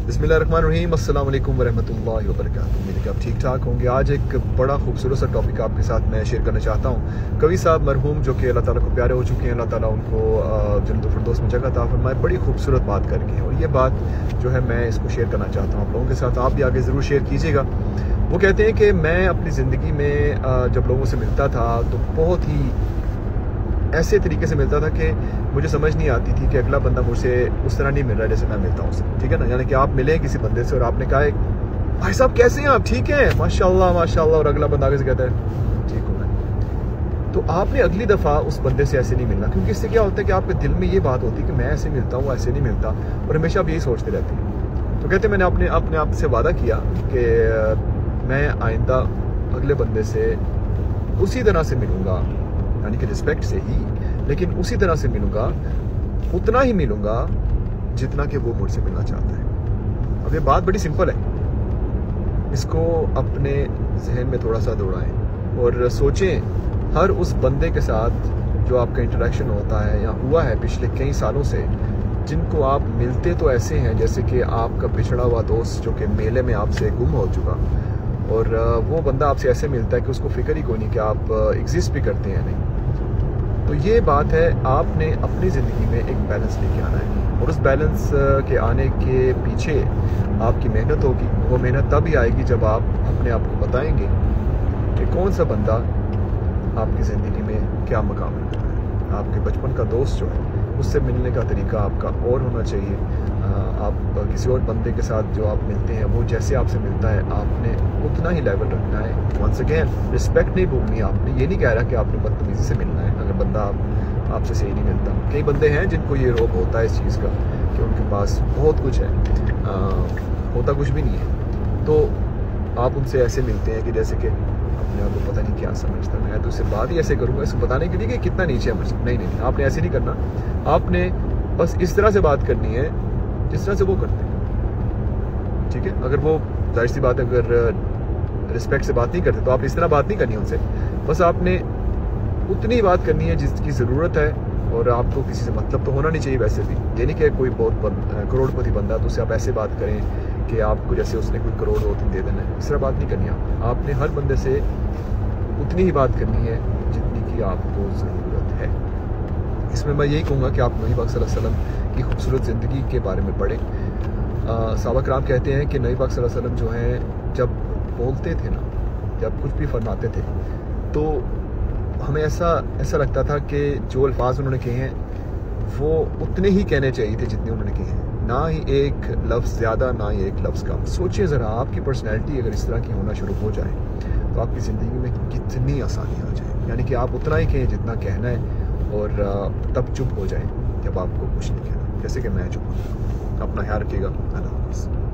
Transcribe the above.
बिस्मिल्लाहिर्रहमानिर्रहीम, अस्सलाम वालेकुम वरहमतुल्लाहि वबरकातुहू। उम्मीद है कि आप ठीक ठाक होंगे। आज एक बड़ा खूबसूरत सा टॉपिक आपके साथ मैं शेयर करना चाहता हूँ। कवि साहब मरहूम जो कि अल्लाह ताला को प्यारे हो चुके हैं, अल्लाह ताला उनको जन्नतुल फिरदौस में जगह अता फरमाए, बड़ी खूबसूरत बात करके हैं और ये बात जो है मैं इसको शेयर करना चाहता हूँ आप लोगों के साथ। आप भी आगे ज़रूर शेयर कीजिएगा। वो कहते हैं कि मैं अपनी ज़िंदगी में जब लोगों से मिलता था तो बहुत ही ऐसे तरीके से मिलता था कि मुझे समझ नहीं आती थी कि अगला बंदा मुझसे उस तरह नहीं मिल रहा है जैसे मैं मिलता हूँ उससे, ठीक है ना। यानी कि आप मिले किसी बंदे से और आपने कहा भाई साहब कैसे हैं आप, ठीक हैं, माशाल्लाह माशाल्लाह, और अगला बंदा कैसे कहता है ठीक हूँ मैं, तो आपने अगली दफ़ा उस बंदे से ऐसे नहीं मिलना, क्योंकि इससे क्या होता है कि आपके दिल में ये बात होती है कि मैं ऐसे मिलता हूँ ऐसे नहीं मिलता, और हमेशा आप यही सोचते रहते हैं। तो कहते मैंने अपने आप से वादा किया कि मैं आइंदा अगले बंदे से उसी तरह से मिलूँगा, यानी कि रिस्पेक्ट से ही, लेकिन उसी तरह से मिलूंगा, उतना ही मिलूंगा जितना कि वो मुझसे मिलना चाहता है। अब ये बात बड़ी सिंपल है, इसको अपने जहन में थोड़ा सा दौड़ाएं और सोचें हर उस बंदे के साथ जो आपका इंटरेक्शन होता है या हुआ है पिछले कई सालों से, जिनको आप मिलते तो ऐसे हैं जैसे कि आपका पिछड़ा हुआ दोस्त जो कि मेले में आपसे गुम हो चुका, और वो बंदा आपसे ऐसे मिलता है कि उसको फिक्र ही कोई नहीं कि आप एग्जिस्ट भी करते हैं नहीं। तो ये बात है, आपने अपनी ज़िंदगी में एक बैलेंस लेके आना है, और उस बैलेंस के आने के पीछे आपकी मेहनत होगी। वो मेहनत तब ही आएगी जब आप अपने आप को बताएंगे कि कौन सा बंदा आपकी ज़िंदगी में क्या मकाम रखता है। आपके बचपन का दोस्त जो है उससे मिलने का तरीका आपका और होना चाहिए। आप किसी और बंदे के साथ जो आप मिलते हैं वो जैसे आपसे मिलता है आपने उतना ही लेवल रखना है। वंस अगेन रिस्पेक्ट नहीं भूलनी आपने, ये नहीं कह रहा कि आपने बदतमीज़ी से मिलना है अगर बंदा आपसे सही नहीं मिलता। कई बंदे हैं जिनको ये रोब होता है इस चीज़ का कि उनके पास बहुत कुछ है, होता कुछ भी नहीं है, तो आप उनसे ऐसे मिलते हैं कि जैसे कि अपने आप को पता नहीं क्या समझता, मैं तो उससे बात ही ऐसे करूँगा इसको बताने के लिए कि कितना नीचे है मुझसे। नहीं, आपने ऐसे नहीं करना, आपने बस इस तरह से बात करनी है जिस तरह से वो करते हैं, ठीक है। अगर वो जाहिर सी बात है अगर रिस्पेक्ट से बात नहीं करते तो आप इस तरह बात नहीं करनी उनसे, बस आपने उतनी बात करनी है जिसकी ज़रूरत है, और आपको किसी से मतलब तो होना नहीं चाहिए वैसे भी। ये नहीं कि कोई बहुत करोड़पति बंदा तो उससे आप ऐसे बात करें कि आपको जैसे उसने कोई करोड़ होती दे देना है, इस तरह बात नहीं करनी। आपने हर बंदे से उतनी ही बात करनी है जितनी की आपको ज़रूरत है। इसमें मैं यही कहूँगा कि आप नबी पाक सल्लल्लाहु अलैहि वसल्लम की खूबसूरत ज़िंदगी के बारे में पढ़ें। सहाबा कराम कहते हैं कि नबी पाक सल्लल्लाहु अलैहि वसल्लम जो हैं जब बोलते थे ना, जब कुछ भी फरमाते थे तो हमें ऐसा लगता था कि जो अल्फाज उन्होंने कहे हैं वो उतने ही कहने चाहिए थे जितने उन्होंने कहे हैं, ना ही एक लफ्ज़ ज़्यादा ना ही एक लफ्ज़ कम। सोचिए ज़रा, आपकी पर्सनैलिटी अगर इस तरह की होना शुरू हो जाए तो आपकी ज़िंदगी में कितनी आसानी आ जाए। यानी कि आप उतना ही कहें जितना कहना है, और तब चुप हो जाए जब आपको कुछ नहीं कहना, जैसे कि मैं चुप हूँ। अपना ख्याल रखिएगा। अल्लाह हाफ़िज़।